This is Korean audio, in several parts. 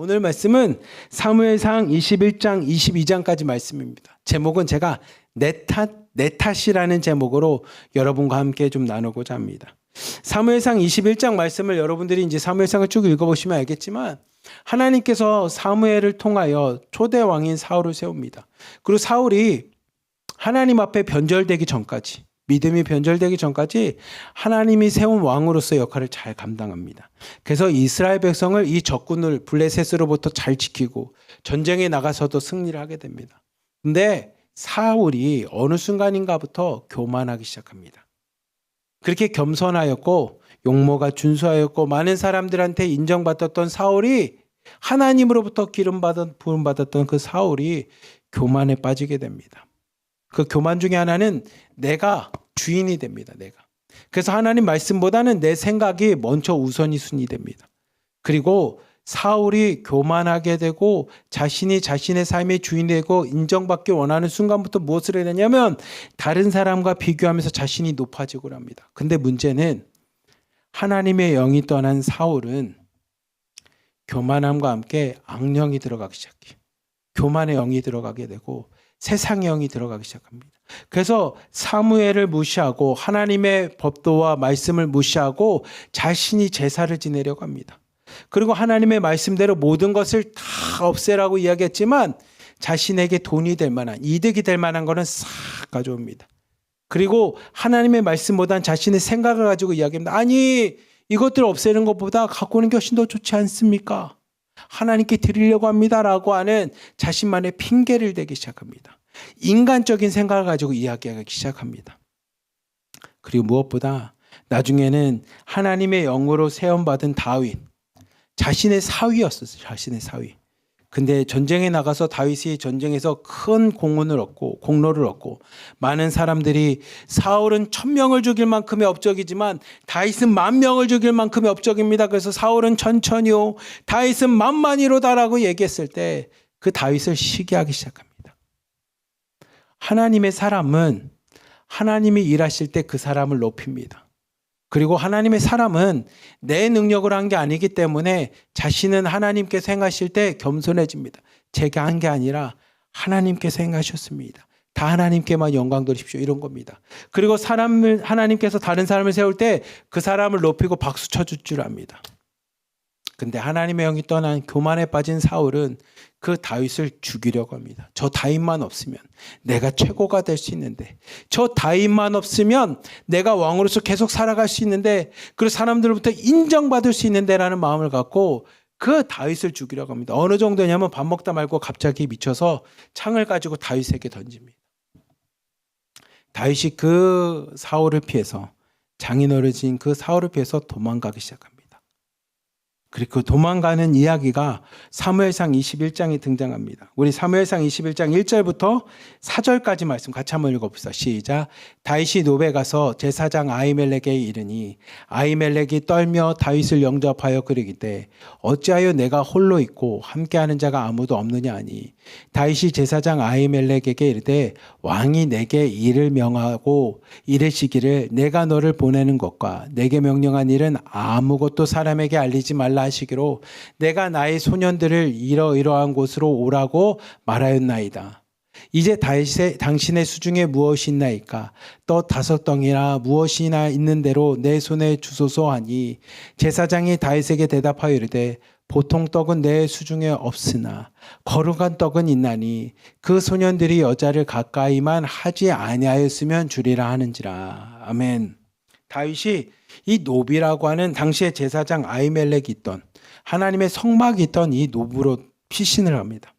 오늘 말씀은 사무엘상 21장 22장까지 말씀입니다. 제목은 제가 내 탓이라는 제목으로 여러분과 함께 좀 나누고자 합니다. 사무엘상 21장 말씀을 여러분들이 이제 사무엘상을 쭉 읽어보시면 알겠지만 하나님께서 사무엘을 통하여 초대 왕인 사울을 세웁니다. 그리고 사울이 하나님 앞에 변절되기 전까지, 믿음이 변절되기 전까지 하나님이 세운 왕으로서 역할을 잘 감당합니다. 그래서 이스라엘 백성을 이 적군을 블레셋으로부터 잘 지키고 전쟁에 나가서도 승리를 하게 됩니다. 근데 사울이 어느 순간인가부터 교만하기 시작합니다. 그렇게 겸손하였고 용모가 준수하였고 많은 사람들한테 인정받았던 사울이 하나님으로부터 부름받았던 그 사울이 교만에 빠지게 됩니다. 그 교만 중에 하나는 내가 주인이 됩니다. 내가. 그래서 하나님 말씀보다는 내 생각이 먼저 우선이 순위됩니다. 그리고 사울이 교만하게 되고 자신이 자신의 삶의 주인이 되고 인정받기 원하는 순간부터 무엇을 해야 되냐면 다른 사람과 비교하면서 자신이 높아지고 합니다. 근데 문제는 하나님의 영이 떠난 사울은 교만함과 함께 악령이 들어가기 시작해요. 교만의 영이 들어가게 되고 세상의 영이 들어가기 시작합니다. 그래서 사무엘을 무시하고 하나님의 법도와 말씀을 무시하고 자신이 제사를 지내려고 합니다. 그리고 하나님의 말씀대로 모든 것을 다 없애라고 이야기했지만 자신에게 돈이 될 만한, 이득이 될 만한 거는 싹 가져옵니다. 그리고 하나님의 말씀보다는 자신의 생각을 가지고 이야기합니다. 아니, 이것들을 없애는 것보다 갖고 오는 게 훨씬 더 좋지 않습니까? 하나님께 드리려고 합니다라고 하는 자신만의 핑계를 대기 시작합니다. 인간적인 생각을 가지고 이야기하기 시작합니다. 그리고 무엇보다 나중에는 하나님의 영으로 세움받은 다윗, 자신의 사위였었어요. 자신의 사위. 근데 전쟁에 나가서 다윗이 전쟁에서 큰 공로를 얻고 많은 사람들이 사울은 1000명을 죽일 만큼의 업적이지만 다윗은 10,000명을 죽일 만큼의 업적입니다. 그래서 사울은 천천히요, 다윗은 만만히로다라고 얘기했을 때 그 다윗을 시기하기 시작합니다. 하나님의 사람은 하나님이 일하실 때 그 사람을 높입니다. 그리고 하나님의 사람은 내 능력으로 한 게 아니기 때문에 자신은 하나님께서 행하실 때 겸손해집니다. 제가 한 게 아니라 하나님께서 행하셨습니다. 다 하나님께만 영광 돌리십시오. 이런 겁니다. 그리고 하나님께서 다른 사람을 세울 때 그 사람을 높이고 박수 쳐줄 줄 압니다. 근데 하나님의 영이 떠난 교만에 빠진 사울은 그 다윗을 죽이려고 합니다. 저 다윗만 없으면 내가 최고가 될 수 있는데, 저 다윗만 없으면 내가 왕으로서 계속 살아갈 수 있는데, 그리고 사람들로부터 인정받을 수 있는데 라는 마음을 갖고 그 다윗을 죽이려고 합니다. 어느 정도냐면 밥 먹다 말고 갑자기 미쳐서 창을 가지고 다윗에게 던집니다. 다윗이 그 사울을 피해서, 장인어른 진 그 사울을 피해서 도망가기 시작합니다. 그리고 도망가는 이야기가 사무엘상 21장에 등장합니다. 우리 사무엘상 21장 1절부터 4절까지 말씀 같이 한번 읽어봅시다. 시작. 다윗이 노베 가서 제사장 아히멜렉에게 이르니 아히멜렉이 떨며 다윗을 영접하여 그르기되 어찌하여 내가 홀로 있고 함께하는 자가 아무도 없느냐 하니 다윗이 제사장 아히멜렉에게 이르되 왕이 내게 일을 명하고 이르시기를 내가 너를 보내는 것과 내게 명령한 일은 아무것도 사람에게 알리지 말라 하시기로 내가 나의 소년들을 이러이러한 곳으로 오라고 말하였나이다. 이제 당신의 수중에 무엇이 있나이까? 떡 5덩이나 무엇이나 있는 대로 내 손에 주소서 하니 제사장이 다윗에게 대답하여 이르되 보통 떡은 내 수중에 없으나 거룩한 떡은 있나니 그 소년들이 여자를 가까이만 하지 아니하였으면 주리라 하는지라. 아멘. 다윗이 이 노비라고 하는 당시에 제사장 아히멜렉이 있던, 하나님의 성막이 있던 이 노부로 피신을 합니다.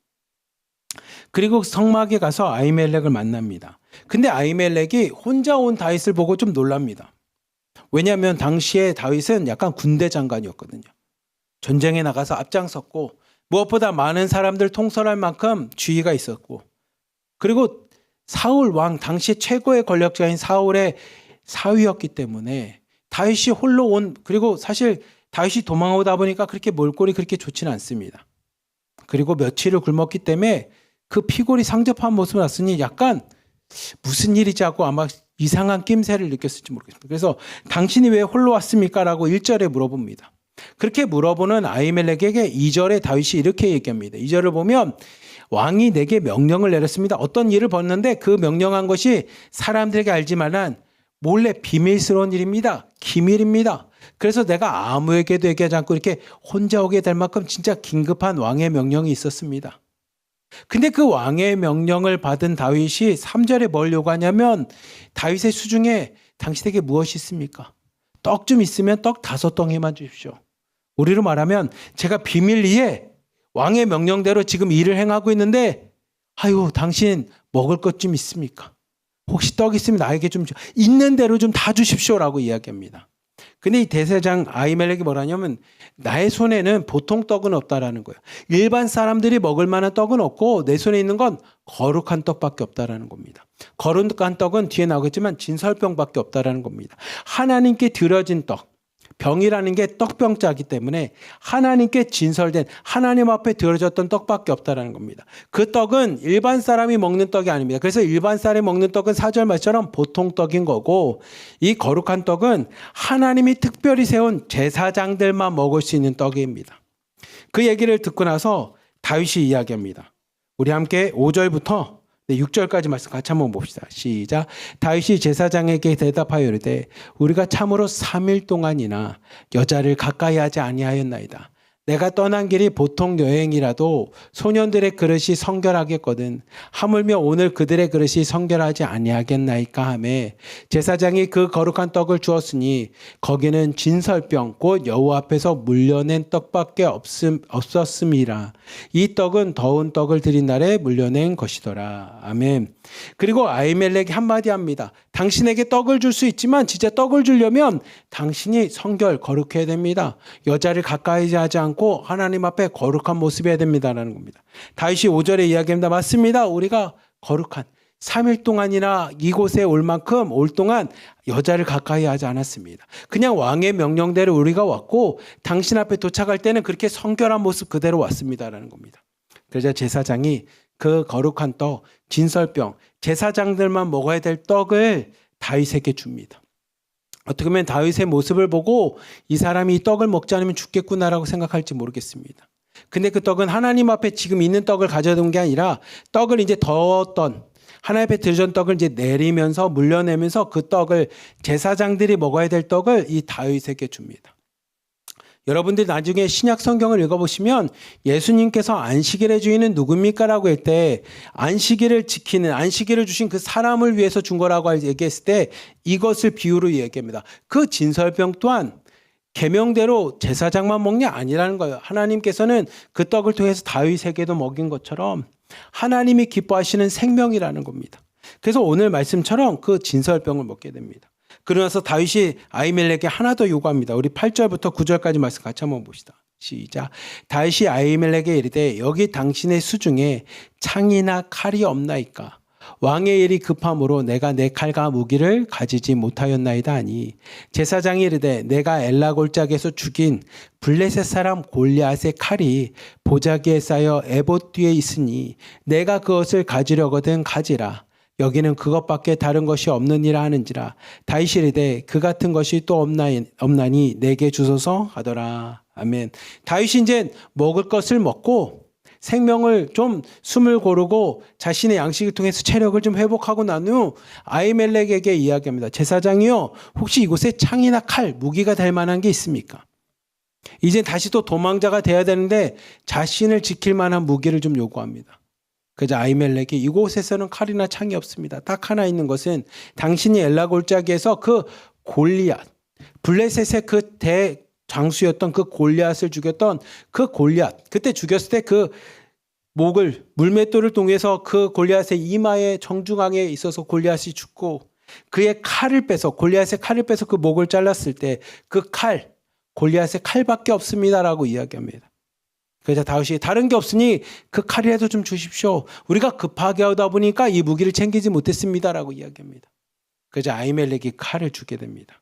그리고 성막에 가서 아히멜렉을 만납니다. 근데 아히멜렉이 혼자 온 다윗을 보고 좀 놀랍니다. 왜냐하면 당시에 다윗은 약간 군대 장관이었거든요. 전쟁에 나가서 앞장섰고 무엇보다 많은 사람들 통솔할 만큼 지위가 있었고, 그리고 사울 왕, 당시 최고의 권력자인 사울의 사위였기 때문에 다윗이 홀로 그리고 사실 다윗이 도망오다 보니까 그렇게 몰골이 그렇게 좋지는 않습니다. 그리고 며칠을 굶었기 때문에 그 피골이 상접한 모습을 봤으니 약간 무슨 일이지 하고 아마 이상한 낌새를 느꼈을지 모르겠습니다. 그래서 당신이 왜 홀로 왔습니까? 라고 1절에 물어봅니다. 그렇게 물어보는 아히멜렉에게 2절에 다윗이 이렇게 얘기합니다. 2절을 보면 왕이 내게 명령을 내렸습니다. 어떤 일을 벌였는데 그 명령한 것이 사람들에게 알지만은 몰래 비밀스러운 일입니다. 기밀입니다. 그래서 내가 아무에게도 얘기하지 않고 이렇게 혼자 오게 될 만큼 진짜 긴급한 왕의 명령이 있었습니다. 근데 그 왕의 명령을 받은 다윗이 3절에 뭘 요구하냐면 다윗의 수중에 당신에게 무엇이 있습니까? 떡 좀 있으면 떡 5덩이만 주십시오. 우리로 말하면 제가 비밀리에 왕의 명령대로 지금 일을 행하고 있는데 아유 당신 먹을 것 좀 있습니까? 혹시 떡 있으면 나에게 좀 있는 대로 좀 다 주십시오라고 이야기합니다. 근데 이 대제사장 아히멜렉이 뭐라냐면 나의 손에는 보통 떡은 없다라는 거예요. 일반 사람들이 먹을 만한 떡은 없고 내 손에 있는 건 거룩한 떡밖에 없다라는 겁니다. 거룩한 떡은 뒤에 나오겠지만 진설병밖에 없다라는 겁니다. 하나님께 드려진 떡. 병이라는 게 떡병자이기 때문에 하나님께 진설된 하나님 앞에 드려졌던 떡밖에 없다라는 겁니다. 그 떡은 일반 사람이 먹는 떡이 아닙니다. 그래서 일반 사람이 먹는 떡은 4절 말처럼 보통 떡인 거고 이 거룩한 떡은 하나님이 특별히 세운 제사장들만 먹을 수 있는 떡입니다. 그 얘기를 듣고 나서 다윗이 이야기합니다. 우리 함께 5절부터 6절까지 말씀 같이 한번 봅시다. 시작. 다윗이 제사장에게 대답하여 이르되 우리가 참으로 3일 동안이나 여자를 가까이 하지 아니하였나이다. 내가 떠난 길이 보통 여행이라도 소년들의 그릇이 성결하겠거든. 하물며 오늘 그들의 그릇이 성결하지 아니하겠나이까 하매 제사장이 그 거룩한 떡을 주었으니 거기는 진설병 곧 여호와 앞에서 물려낸 떡밖에 없었음이라. 이 떡은 더운 떡을 드린 날에 물려낸 것이더라. 아멘. 그리고 아히멜렉이 한마디 합니다. 당신에게 떡을 줄 수 있지만 진짜 떡을 주려면 당신이 성결 거룩해야 됩니다. 여자를 가까이 하지 않고 하나님 앞에 거룩한 모습이어야 됩니다라는 겁니다. 다윗이 5절에 이야기합니다. 맞습니다. 우리가 거룩한 3일 동안이나 이곳에 올 만큼 올 동안 여자를 가까이 하지 않았습니다. 그냥 왕의 명령대로 우리가 왔고 당신 앞에 도착할 때는 그렇게 성결한 모습 그대로 왔습니다라는 겁니다. 그래서 제사장이 그 거룩한 떡, 진설병, 제사장들만 먹어야 될 떡을 다윗에게 줍니다. 어떻게 보면 다윗의 모습을 보고 이 사람이 이 떡을 먹지 않으면 죽겠구나라고 생각할지 모르겠습니다. 근데 그 떡은 하나님 앞에 지금 있는 떡을 가져온 게 아니라 떡을 이제 더웠던 하나님 앞에 드려진 떡을 이제 내리면서 물려내면서 그 떡을 제사장들이 먹어야 될 떡을 이 다윗에게 줍니다. 여러분들 나중에 신약 성경을 읽어보시면 예수님께서 안식일의 주인은 누굽니까? 라고 할 때 안식일을 지키는 안식일을 주신 그 사람을 위해서 준 거라고 얘기했을 때 이것을 비유로 얘기합니다. 그 진설병 또한 계명대로 제사장만 먹냐 아니라는 거예요. 하나님께서는 그 떡을 통해서 다윗에게도 먹인 것처럼 하나님이 기뻐하시는 생명이라는 겁니다. 그래서 오늘 말씀처럼 그 진설병을 먹게 됩니다. 그러면서 다윗이 아히멜렉에게 하나 더 요구합니다. 우리 8절부터 9절까지 말씀 같이 한번 봅시다. 시작. 다윗이 아히멜렉에게 이르되 여기 당신의 수중에 창이나 칼이 없나이까? 왕의 일이 급함으로 내가 내 칼과 무기를 가지지 못하였나이다 하니 제사장이 이르되 내가 엘라 골짜기에서 죽인 블레셋 사람 골리앗의 칼이 보자기에 쌓여 에봇 뒤에 있으니 내가 그것을 가지려거든 가지라. 여기는 그것밖에 다른 것이 없느니라 하는지라. 다윗이 이르되 그 같은 것이 또 없나니 내게 주소서 하더라. 아멘. 다윗이 이제 먹을 것을 먹고 생명을 좀 숨을 고르고 자신의 양식을 통해서 체력을 좀 회복하고 난 후 아히멜렉에게 이야기합니다. 제사장이요, 혹시 이곳에 창이나 칼, 무기가 될 만한 게 있습니까? 이제 다시 또 도망자가 돼야 되는데 자신을 지킬 만한 무기를 좀 요구합니다. 그래서 아히멜렉이 이곳에서는 칼이나 창이 없습니다. 딱 하나 있는 것은 당신이 엘라 골짜기에서 그 골리앗, 블레셋의 그 대장수였던 그 골리앗을 죽였던 그 골리앗, 그때 죽였을 때 그 목을 물맷돌을 통해서 그 골리앗의 이마에 정중앙에 있어서 골리앗이 죽고 그의 칼을 빼서 골리앗의 칼을 빼서 그 목을 잘랐을 때 그 칼, 골리앗의 칼밖에 없습니다라고 이야기합니다. 그래서 다윗이 다른 게 없으니 그 칼이라도 좀 주십시오. 우리가 급하게 하다 보니까 이 무기를 챙기지 못했습니다라고 이야기합니다. 그래서 아히멜렉이 칼을 주게 됩니다.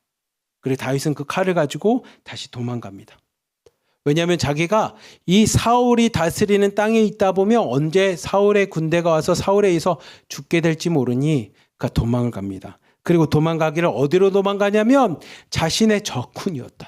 그리고 다윗은 그 칼을 가지고 다시 도망갑니다. 왜냐하면 자기가 이 사울이 다스리는 땅에 있다 보면 언제 사울의 군대가 와서 사울에 의해서 죽게 될지 모르니 그가 도망을 갑니다. 그리고 도망가기를 어디로 도망가냐면 자신의 적군이었던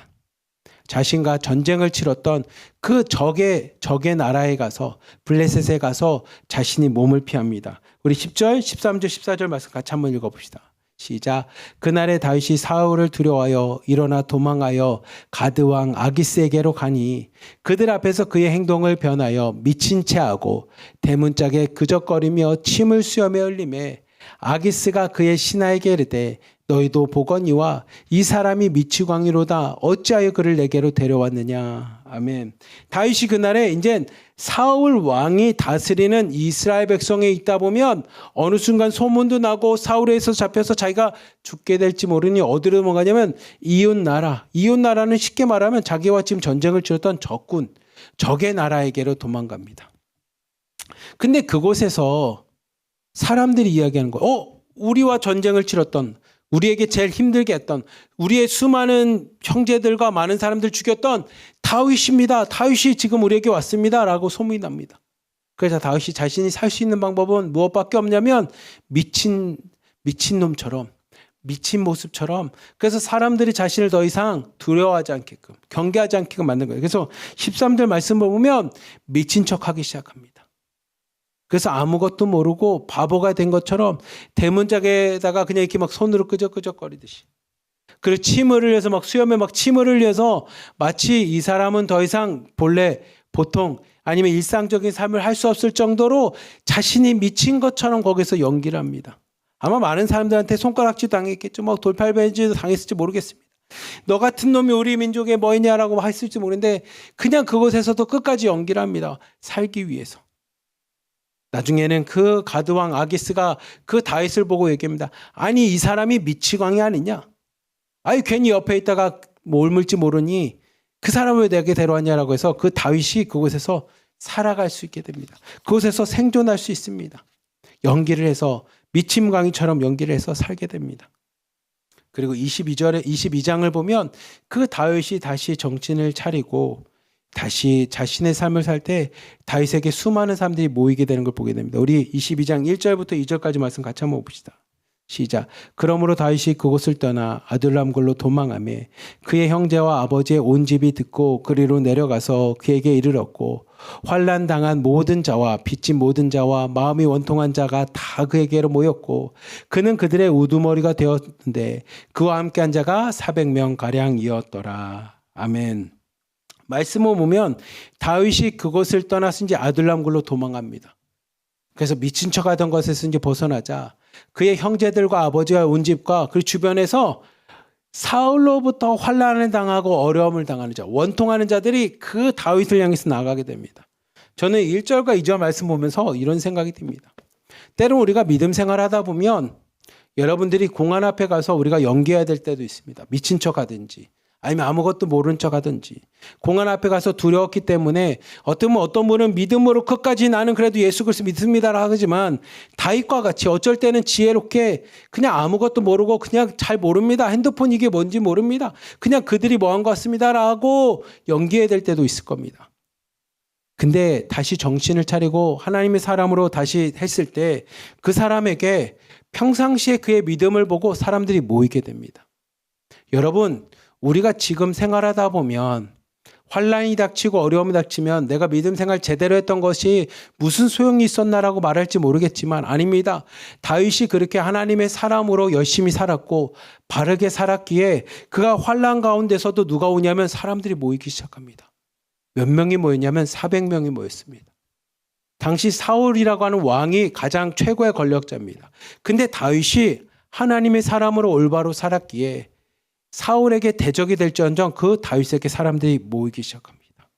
자신과 전쟁을 치렀던 그 적의 나라에 가서 블레셋에 가서 자신이 몸을 피합니다. 우리 10절, 13절, 14절 말씀 같이 한번 읽어봅시다. 시작. 그날에 다윗이 사울을 두려워하여 일어나 도망하여 가드왕 아기스에게로 가니 그들 앞에서 그의 행동을 변하여 미친 채 하고 대문짝에 그적거리며 침을 수염에 흘리매 아기스가 그의 신하에게 이르되 너희도 보거니와 이 사람이 미치광이로다 어찌하여 그를 내게로 데려왔느냐. 아멘. 다윗이 그날에 이제 사울 왕이 다스리는 이스라엘 백성에 있다 보면 어느 순간 소문도 나고 사울에서 잡혀서 자기가 죽게 될지 모르니 어디로 도망가냐면 이웃나라는 쉽게 말하면 자기와 지금 전쟁을 치렀던 적의 나라에게로 도망갑니다. 근데 그곳에서 사람들이 이야기하는 거예요. 우리와 전쟁을 치렀던, 우리에게 제일 힘들게 했던, 우리의 수많은 형제들과 많은 사람들 죽였던 다윗입니다. 다윗이 지금 우리에게 왔습니다. 라고 소문이 납니다. 그래서 다윗이 자신이 살 수 있는 방법은 무엇밖에 없냐면 미친 놈처럼, 미친 모습처럼, 그래서 사람들이 자신을 더 이상 두려워하지 않게끔, 경계하지 않게끔 만든 거예요. 그래서 13절 말씀을 보면 미친 척하기 시작합니다. 그래서 아무것도 모르고 바보가 된 것처럼 대문짝에다가 그냥 이렇게 막 손으로 끄적끄적거리듯이, 그리고 침을 흘려서 막 수염에 막 침을 흘려서 마치 이 사람은 더 이상 본래 보통 아니면 일상적인 삶을 할 수 없을 정도로 자신이 미친 것처럼 거기서 연기를 합니다. 아마 많은 사람들한테 손가락질 당했겠죠. 뭐 돌팔매질도 당했을지 모르겠습니다. 너 같은 놈이 우리 민족에 뭐 있냐라고 했을지 모르는데 그냥 그곳에서도 끝까지 연기를 합니다. 살기 위해서. 나중에는 그 가드왕 아기스가 그 다윗을 보고 얘기합니다. 아니 이 사람이 미치광이 아니냐? 아니 괜히 옆에 있다가 뭘 물지 모르니 그 사람을 왜 내게 데려왔냐라고 해서 그 다윗이 그곳에서 살아갈 수 있게 됩니다. 그곳에서 생존할 수 있습니다. 연기를 해서 미침광이처럼 연기를 해서 살게 됩니다. 그리고 22장을 보면 그 다윗이 다시 정신을 차리고 다시 자신의 삶을 살 때 다윗에게 수많은 사람들이 모이게 되는 걸 보게 됩니다. 우리 22장 1절부터 2절까지 말씀 같이 한번 봅시다. 시작. 그러므로 다윗이 그곳을 떠나 아둘람굴로 도망하며 그의 형제와 아버지의 온 집이 듣고 그리로 내려가서 그에게 이르렀고 환난 당한 모든 자와 빚진 모든 자와 마음이 원통한 자가 다 그에게로 모였고 그는 그들의 우두머리가 되었는데 그와 함께한 자가 400명 가량이었더라. 아멘. 말씀을 보면 다윗이 그곳을 떠나서 이제 아둘람굴로 도망갑니다. 그래서 미친 척하던 것에서 이제 벗어나자 그의 형제들과 아버지와 온 집과 그 주변에서 사울로부터 환난을 당하고 어려움을 당하는 자, 원통하는 자들이 그 다윗을 향해서 나가게 됩니다. 저는 1절과 2절 말씀 보면서 이런 생각이 듭니다. 때론 우리가 믿음 생활하다 보면 여러분들이 공안 앞에 가서 우리가 연기해야 될 때도 있습니다. 미친 척하든지 아니면 아무것도 모른 척하든지 공안 앞에 가서 두려웠기 때문에 어떤 분은 믿음으로 끝까지 나는 그래도 예수 그리스도 믿습니다라 하지만 다윗과 같이 어쩔 때는 지혜롭게 그냥 아무것도 모르고 그냥 잘 모릅니다. 핸드폰 이게 뭔지 모릅니다. 그냥 그들이 뭐한 것 같습니다라고 연기해야 될 때도 있을 겁니다. 근데 다시 정신을 차리고 하나님의 사람으로 다시 했을 때 그 사람에게 평상시에 그의 믿음을 보고 사람들이 모이게 됩니다. 여러분, 우리가 지금 생활하다 보면 환난이 닥치고 어려움이 닥치면 내가 믿음 생활 제대로 했던 것이 무슨 소용이 있었나라고 말할지 모르겠지만 아닙니다. 다윗이 그렇게 하나님의 사람으로 열심히 살았고 바르게 살았기에 그가 환난 가운데서도 누가 오냐면 사람들이 모이기 시작합니다. 몇 명이 모였냐면 400명이 모였습니다. 당시 사울이라고 하는 왕이 가장 최고의 권력자입니다. 근데 다윗이 하나님의 사람으로 올바로 살았기에 사울에게 대적이 될지언정 그 다윗에게 사람들이 모이기 시작합니다.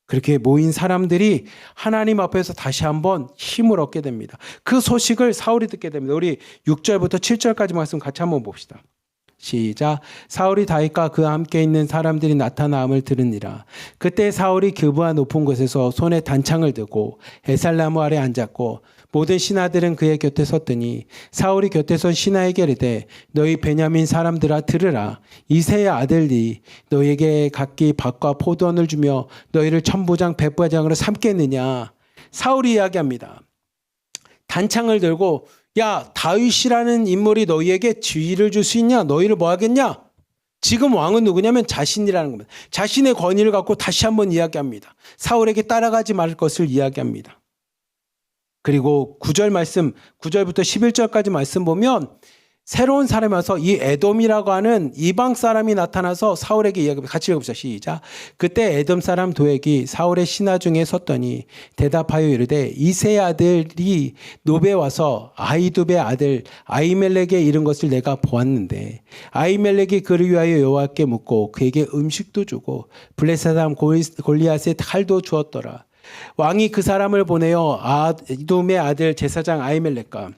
그렇게 모인 사람들이 하나님 앞에서 다시 한번 힘을 얻게 됩니다. 그 소식을 사울이 듣게 됩니다. 우리 6절부터 7절까지 말씀 같이 한번 봅시다. 시작. 사울이 다윗과 그와 함께 있는 사람들이 나타남을 들으니라. 그때 사울이 기브아 높은 곳에서 손에 단창을 들고 에살나무 아래 앉았고 모든 신하들은 그의 곁에 섰더니 사울이 곁에 선 신하에게 이르되 너희 베냐민 사람들아 들으라. 이새의 아들이 너희에게 각기 밭과 포도원을 주며 너희를 천부장 백부장으로 삼겠느냐. 사울이 이야기합니다. 단창을 들고 야, 다윗이라는 인물이 너희에게 지위를 줄 수 있냐? 너희를 뭐 하겠냐? 지금 왕은 누구냐면 자신이라는 겁니다. 자신의 권위를 갖고 다시 한번 이야기합니다. 사울에게 따라가지 말 것을 이야기합니다. 그리고 9절 말씀, 9절부터 11절까지 말씀 보면 새로운 사람이 와서 이 에돔이라고 하는 이방 사람이 나타나서 사울에게 이야기합니다. 같이 읽어보자. 시작. 그때 에돔 사람 도액이 사울의 신하 중에 섰더니 대답하여 이르되 이새의 아들이 노베 와서 아히두베의 아들 아히멜렉에 이른 것을 내가 보았는데 아히멜렉이 그를 위하여 여호와께 묻고 그에게 음식도 주고 블레셋 사람 골리앗의 칼도 주었더라. 왕이 그 사람을 보내어 아히둠의 아들 제사장 아히멜렉과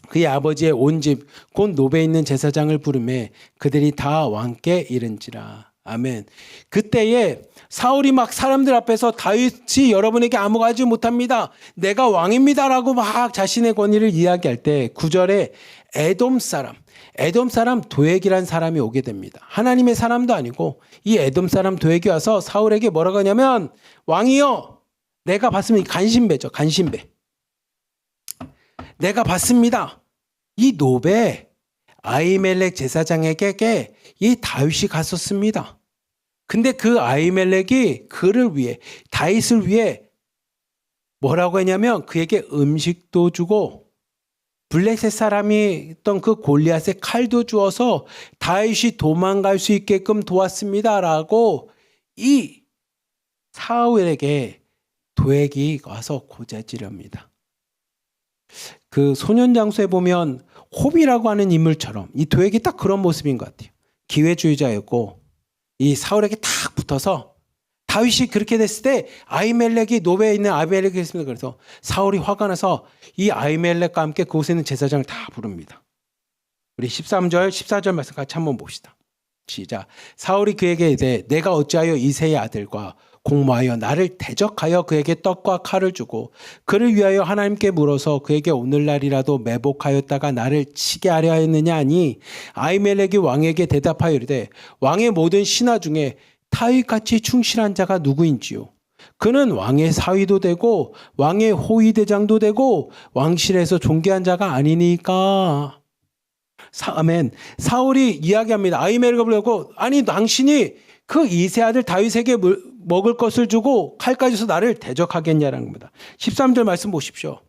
그의 아버지의 온 집 곧 노베에 있는 제사장을 부르매 그들이 다 왕께 이른지라. 아멘. 그때에 사울이 막 사람들 앞에서 다윗이 여러분에게 아무 가지 못합니다. 내가 왕입니다라고 막 자신의 권위를 이야기할 때 9절에 에돔 사람 도액이란 사람이 오게 됩니다. 하나님의 사람도 아니고 이 에돔 사람 도액이 와서 사울에게 뭐라고 하냐면 왕이여 내가 봤으면 간신배죠. 간신배. 내가 봤습니다. 이 노베 아히멜렉 제사장에게 이 다윗이 갔었습니다. 근데 그 아히멜렉이 그를 위해 다윗을 위해 뭐라고 했냐면 그에게 음식도 주고 블레셋 사람이 있던 그 골리앗의 칼도 주어서 다윗이 도망갈 수 있게끔 도왔습니다라고 이 사울에게 도액이 와서 고자질합니다. 그 소년장수에 보면 홉이라고 하는 인물처럼 이 도액이 딱 그런 모습인 것 같아요. 기회주의자였고 이 사울에게 탁 붙어서 다윗이 그렇게 됐을 때 아히멜렉이 노베에 있는 아히멜렉이 있습니다. 그래서 사울이 화가 나서 이 아히멜렉과 함께 그곳에 있는 제사장을 다 부릅니다. 우리 13절 14절 말씀 같이 한번 봅시다. 시작. 사울이 그에게 이르되 내가 어찌하여 이새의 아들과 공모하여 나를 대적하여 그에게 떡과 칼을 주고 그를 위하여 하나님께 물어서 그에게 오늘날이라도 매복하였다가 나를 치게 하려 했느냐 하니 아히멜렉이 왕에게 대답하여 이르되 왕의 모든 신하 중에 다윗같이 충실한 자가 누구인지요. 그는 왕의 사위도 되고 왕의 호위대장도 되고 왕실에서 존귀한 자가 아니니까. 아멘. 사울이 이야기합니다. 아히멜렉을 불러고 아니 당신이 그 이새 아들 다윗에게 먹을 것을 주고 칼까지 줘서 나를 대적하겠냐라는 겁니다. 13절 말씀 보십시오.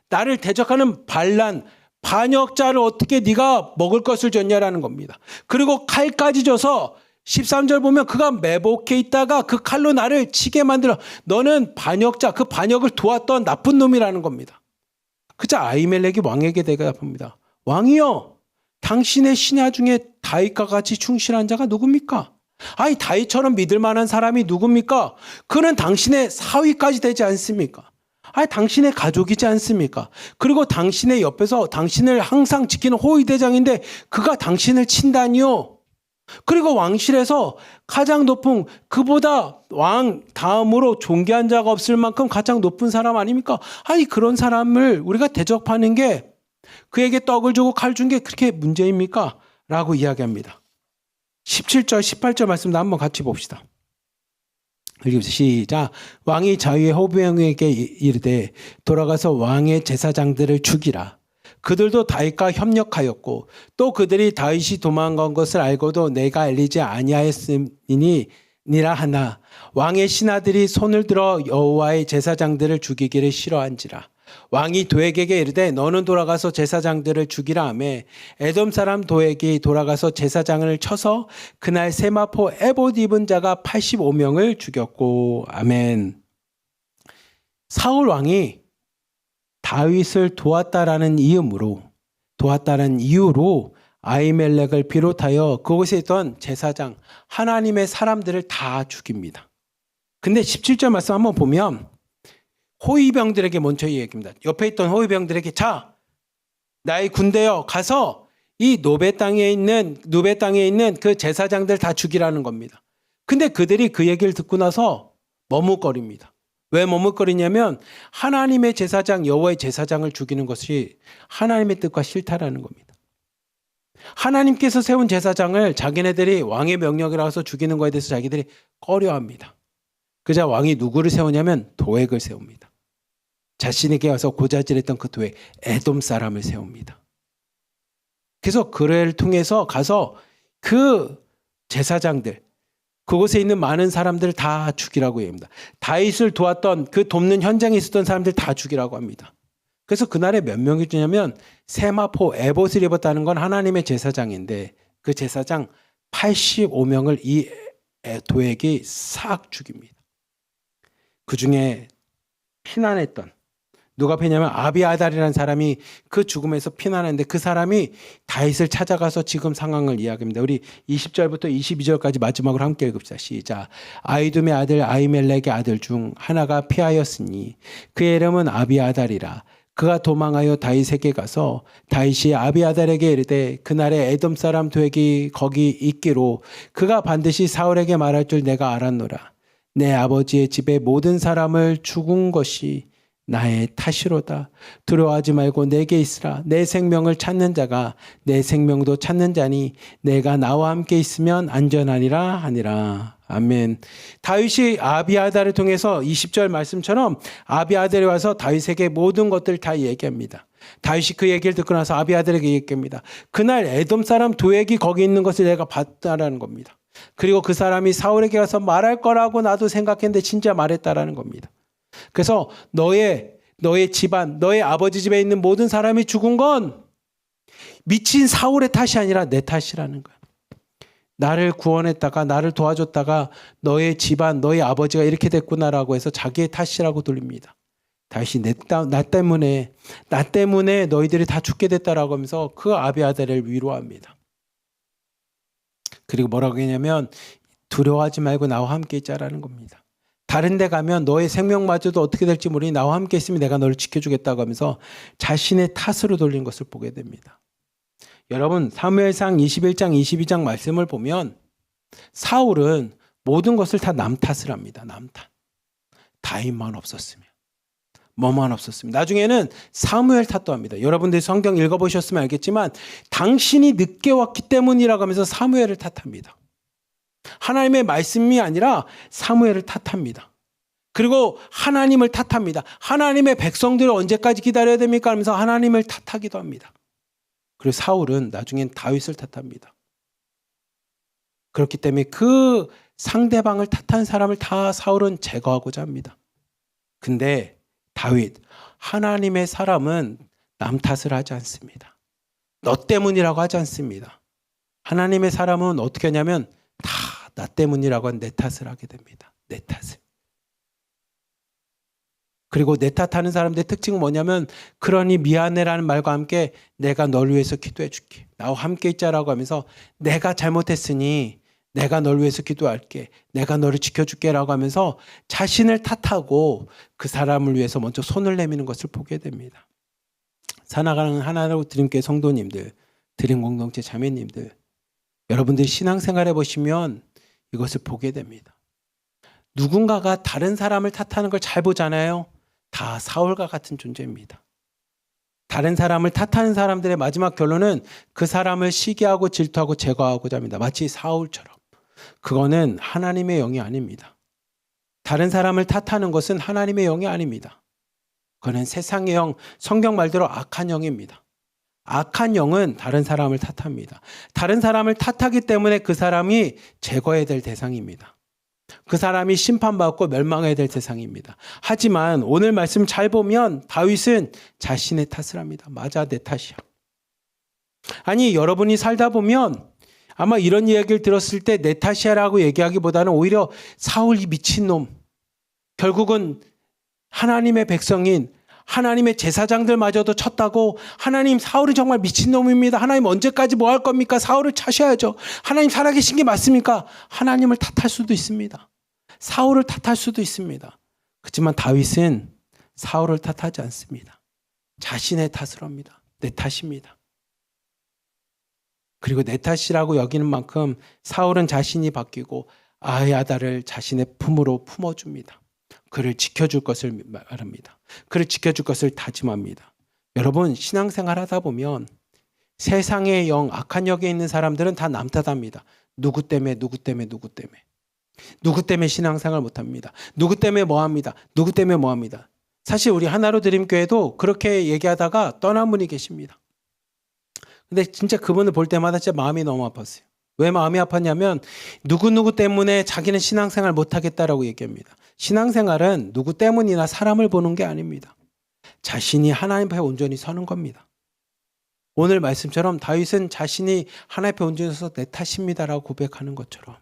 나를 대적하는 반란 반역자를 어떻게 네가 먹을 것을 줬냐라는 겁니다. 그리고 칼까지 줘서 13절 보면 그가 매복해 있다가 그 칼로 나를 치게 만들어. 너는 반역자, 그 반역을 도왔던 나쁜 놈이라는 겁니다. 그자 아히멜렉이 왕에게 대답합니다. 왕이여, 당신의 신하 중에 다윗과 같이 충실한 자가 누굽니까? 아니 다윗처럼 믿을 만한 사람이 누굽니까? 그는 당신의 사위까지 되지 않습니까? 아니 당신의 가족이지 않습니까? 그리고 당신의 옆에서 당신을 항상 지키는 호위대장인데 그가 당신을 친다니요? 그리고 왕실에서 가장 높은 그보다 왕 다음으로 존귀한 자가 없을 만큼 가장 높은 사람 아닙니까? 아니 그런 사람을 우리가 대접하는 게 그에게 떡을 주고 칼 준 게 그렇게 문제입니까? 라고 이야기합니다. 17절 18절 말씀도 한번 같이 봅시다. 시작. 왕이 자위의 호병에게 이르되 돌아가서 왕의 제사장들을 죽이라. 그들도 다윗과 협력하였고 또 그들이 다윗이 도망간 것을 알고도 내가 알리지 아니하였음이니라 하나 왕의 신하들이 손을 들어 여호와의 제사장들을 죽이기를 싫어한지라. 왕이 도액에게 이르되 너는 돌아가서 제사장들을 죽이라 하매 에돔 사람 도액이 돌아가서 제사장을 쳐서 그날 세마포 에봇 입은 자가 85명을 죽였고. 아멘. 사울 왕이 다윗을 도왔다라는 이유로 아히멜렉을 비롯하여 그곳에 있던 제사장 하나님의 사람들을 다 죽입니다. 근데 17절 말씀 한번 보면 호위병들에게 먼저 얘기합니다. 옆에 있던 호위병들에게 자, 나의 군대여 가서 이 노베 땅에 있는 그 제사장들 다 죽이라는 겁니다. 근데 그들이 그 얘기를 듣고 나서 머뭇거립니다. 왜 머뭇거리냐면 하나님의 제사장 여호와의 제사장을 죽이는 것이 하나님의 뜻과 싫다라는 겁니다. 하나님께서 세운 제사장을 자기네들이 왕의 명령이라서 죽이는 것에 대해서 자기들이 꺼려합니다. 그자 왕이 누구를 세우냐면 도액을 세웁니다. 자신에게 와서 고자질했던 그 도액 에돔 사람을 세웁니다. 그래서 그를 통해서 가서 그 제사장들, 그곳에 있는 많은 사람들을 다 죽이라고 얘기합니다. 다윗을 도왔던 그 돕는 현장에 있었던 사람들 다 죽이라고 합니다. 그래서 그날에 몇 명이 죽냐면 세마포 에봇을 입었다는 건 하나님의 제사장인데 그 제사장 85명을 이 도액이 싹 죽입니다. 그 중에 피난했던 누가 패냐면 아비아달이라는 사람이 그 죽음에서 피난했는데 그 사람이 다윗을 찾아가서 지금 상황을 이야기합니다. 우리 20절부터 22절까지 마지막으로 함께 읽읍시다. 시작. 아이둠의 아들 아히멜렉의 아들 중 하나가 피하였으니 그의 이름은 아비아달이라. 그가 도망하여 다윗에게 가서 다윗이 아비아달에게 이르되 그날에 에돔 사람 도액이 거기 있기로 그가 반드시 사울에게 말할 줄 내가 알았노라. 내 아버지의 집에 모든 사람을 죽은 것이 나의 탓이로다. 두려워하지 말고 내게 있으라. 내 생명을 찾는 자가 내 생명도 찾는 자니 내가 나와 함께 있으면 안전하리라 하니라. 아멘. 다윗이 아비아달을 통해서 20절 말씀처럼 아비아달이 와서 다윗에게 모든 것들 다 얘기합니다. 다윗이 그 얘기를 듣고 나서 아비아달에게 얘기합니다. 그날 에돔 사람 도액이 거기 있는 것을 내가 봤다라는 겁니다. 그리고 그 사람이 사울에게 가서 말할 거라고 나도 생각했는데 진짜 말했다라는 겁니다. 그래서 너의 집안, 너의 아버지 집에 있는 모든 사람이 죽은 건 미친 사울의 탓이 아니라 내 탓이라는 거야. 나를 구원했다가 나를 도와줬다가 너의 집안, 너의 아버지가 이렇게 됐구나라고 해서 자기의 탓이라고 돌립니다. 다윗이 나 때문에 너희들이 다 죽게 됐다라고 하면서 그 아비아달을 위로합니다. 그리고 뭐라고 했냐면 두려워하지 말고 나와 함께 있자라는 겁니다. 다른 데 가면 너의 생명마저도 어떻게 될지 모르니 나와 함께 있으면 내가 너를 지켜주겠다고 하면서 자신의 탓으로 돌린 것을 보게 됩니다. 여러분 사무엘상 21장 22장 말씀을 보면 사울은 모든 것을 다 남 탓을 합니다. 남 탓. 다윗만 없었으면 뭐만 없었으면. 나중에는 사무엘 탓도 합니다. 여러분들이 성경 읽어보셨으면 알겠지만 당신이 늦게 왔기 때문이라고 하면서 사무엘을 탓합니다. 하나님의 말씀이 아니라 사무엘을 탓합니다. 그리고 하나님을 탓합니다. 하나님의 백성들을 언제까지 기다려야 됩니까? 하면서 하나님을 탓하기도 합니다. 그리고 사울은 나중엔 다윗을 탓합니다. 그렇기 때문에 그 상대방을 탓한 사람을 다 사울은 제거하고자 합니다. 근데 다윗, 하나님의 사람은 남 탓을 하지 않습니다. 너 때문이라고 하지 않습니다. 하나님의 사람은 어떻게 하냐면 다 나 때문이라고 한 내 탓을 하게 됩니다. 내 탓을. 그리고 내 탓하는 사람들의 특징은 뭐냐면 그러니 미안해라는 말과 함께 내가 너를 위해서 기도해 줄게. 나와 함께 있자라고 하면서 내가 잘못했으니 내가 너를 위해서 기도할게. 내가 너를 지켜줄게 라고 하면서 자신을 탓하고 그 사람을 위해서 먼저 손을 내미는 것을 보게 됩니다. 살아가는 하나로 드림교회 성도님들, 드림 공동체 자매님들, 여러분들이 신앙생활해 보시면 이것을 보게 됩니다. 누군가가 다른 사람을 탓하는 걸 잘 보잖아요. 다 사울과 같은 존재입니다. 다른 사람을 탓하는 사람들의 마지막 결론은 그 사람을 시기하고 질투하고 제거하고자 합니다. 마치 사울처럼. 그거는 하나님의 영이 아닙니다. 다른 사람을 탓하는 것은 하나님의 영이 아닙니다. 그거는 세상의 영, 성경 말대로 악한 영입니다. 악한 영은 다른 사람을 탓합니다. 다른 사람을 탓하기 때문에 그 사람이 제거해야 될 대상입니다. 그 사람이 심판받고 멸망해야 될 대상입니다. 하지만 오늘 말씀 잘 보면 다윗은 자신의 탓을 합니다. 맞아, 내 탓이야. 아니, 여러분이 살다 보면 아마 이런 이야기를 들었을 때 내 탓이야라고 얘기하기보다는 오히려 사울이 미친놈, 결국은 하나님의 백성인 하나님의 제사장들마저도 쳤다고 하나님 사울이 정말 미친놈입니다. 하나님 언제까지 뭐 할 겁니까? 사울을 차셔야죠. 하나님 살아계신 게 맞습니까? 하나님을 탓할 수도 있습니다. 사울을 탓할 수도 있습니다. 그렇지만 다윗은 사울을 탓하지 않습니다. 자신의 탓을 합니다. 내 탓입니다. 그리고 내 탓이라고 여기는 만큼 사울은 자신이 바뀌고 아히아달을 자신의 품으로 품어줍니다. 그를 지켜줄 것을 말합니다. 그를 지켜줄 것을 다짐합니다. 여러분, 신앙생활 하다 보면 세상의 영, 악한 영에 있는 사람들은 다 남 탓합니다. 누구 때문에 신앙생활 못합니다. 누구 때문에 뭐합니다. 누구 때문에 뭐합니다. 사실 우리 하나로 드림교회도 그렇게 얘기하다가 떠난 분이 계십니다. 근데 진짜 그분을 볼 때마다 진짜 마음이 너무 아팠어요. 왜 마음이 아팠냐면 누구누구 때문에 자기는 신앙생활 못하겠다라고 얘기합니다. 신앙생활은 누구 때문이나 사람을 보는 게 아닙니다. 자신이 하나님 앞에 온전히 서는 겁니다. 오늘 말씀처럼 다윗은 자신이 하나님 앞에 온전히 서서 내 탓입니다라고 고백하는 것처럼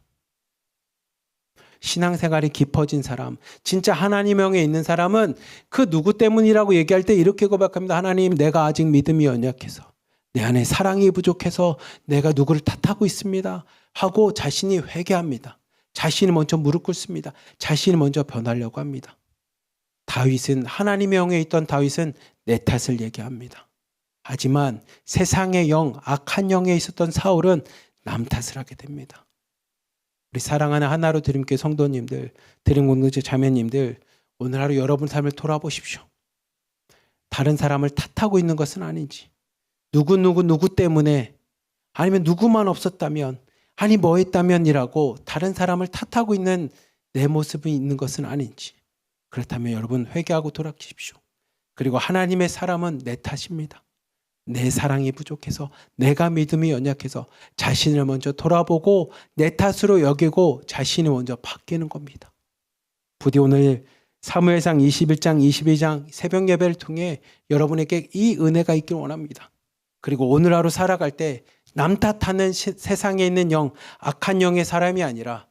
신앙생활이 깊어진 사람, 진짜 하나님 영에 있는 사람은 그 누구 때문이라고 얘기할 때 이렇게 고백합니다. 하나님, 내가 아직 믿음이 연약해서, 내 안에 사랑이 부족해서 내가 누구를 탓하고 있습니다 하고 자신이 회개합니다. 자신이 먼저 무릎 꿇습니다. 자신이 먼저 변하려고 합니다. 다윗은, 하나님의 영에 있던 다윗은 내 탓을 얘기합니다. 하지만 세상의 영, 악한 영에 있었던 사울은 남 탓을 하게 됩니다. 우리 사랑하는 하나로 드림교회 성도님들, 드림 공동체 자매님들, 오늘 하루 여러분 삶을 돌아보십시오. 다른 사람을 탓하고 있는 것은 아닌지, 누구 때문에, 아니면 누구만 없었다면, 아니 뭐 했다면이라고 다른 사람을 탓하고 있는 내 모습이 있는 것은 아닌지, 그렇다면 여러분 회개하고 돌아가십시오. 그리고 하나님의 사람은 내 탓입니다. 내 사랑이 부족해서, 내가 믿음이 연약해서 자신을 먼저 돌아보고 내 탓으로 여기고 자신이 먼저 바뀌는 겁니다. 부디 오늘 사무엘상 21장, 22장 새벽 예배를 통해 여러분에게 이 은혜가 있길 원합니다. 그리고 오늘 하루 살아갈 때 남 탓하는 세상에 있는 영, 악한 영의 사람이 아니라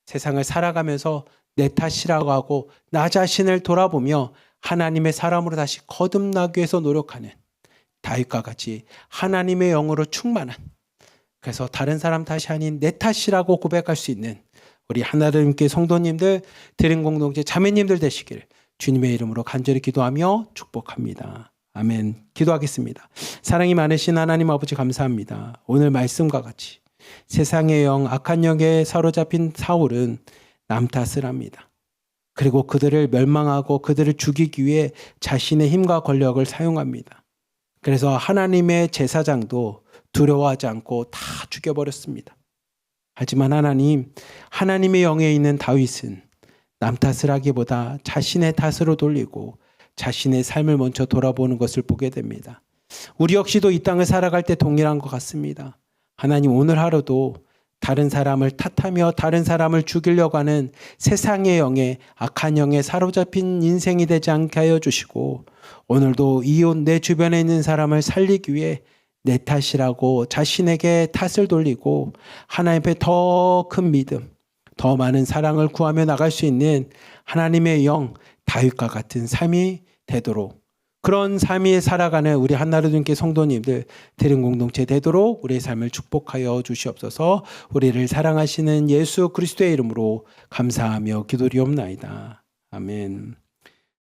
세상을 살아가면서 내 탓이라고 하고 나 자신을 돌아보며 하나님의 사람으로 다시 거듭나기 위해서 노력하는 다윗과 같이 하나님의 영으로 충만한, 그래서 다른 사람 탓이 아닌 내 탓이라고 고백할 수 있는 우리 하나님께 성도님들, 드림 공동체 자매님들 되시기를 주님의 이름으로 간절히 기도하며 축복합니다. 아멘. 기도하겠습니다. 사랑이 많으신 하나님 아버지 감사합니다. 오늘 말씀과 같이 세상의 영, 악한 영에 사로잡힌 사울은 남 탓을 합니다. 그리고 그들을 멸망하고 그들을 죽이기 위해 자신의 힘과 권력을 사용합니다. 그래서 하나님의 제사장도 두려워하지 않고 다 죽여버렸습니다. 하지만 하나님, 하나님의 영에 있는 다윗은 남 탓을 하기보다 자신의 탓으로 돌리고 자신의 삶을 먼저 돌아보는 것을 보게 됩니다. 우리 역시도 이 땅을 살아갈 때 동일한 것 같습니다. 하나님, 오늘 하루도 다른 사람을 탓하며 다른 사람을 죽이려고 하는 세상의 영에, 악한 영에 사로잡힌 인생이 되지 않게 하여 주시고, 오늘도 이웃 내 주변에 있는 사람을 살리기 위해 내 탓이라고 자신에게 탓을 돌리고 하나님 앞에 더 큰 믿음, 더 많은 사랑을 구하며 나갈 수 있는 하나님의 영, 다윗과 같은 삶이 되도록, 그런 삶이 살아가는 우리 한나라교회 성도님들, 드림 공동체 되도록 우리의 삶을 축복하여 주시옵소서. 우리를 사랑하시는 예수 그리스도의 이름으로 감사하며 기도리옵나이다. 아멘.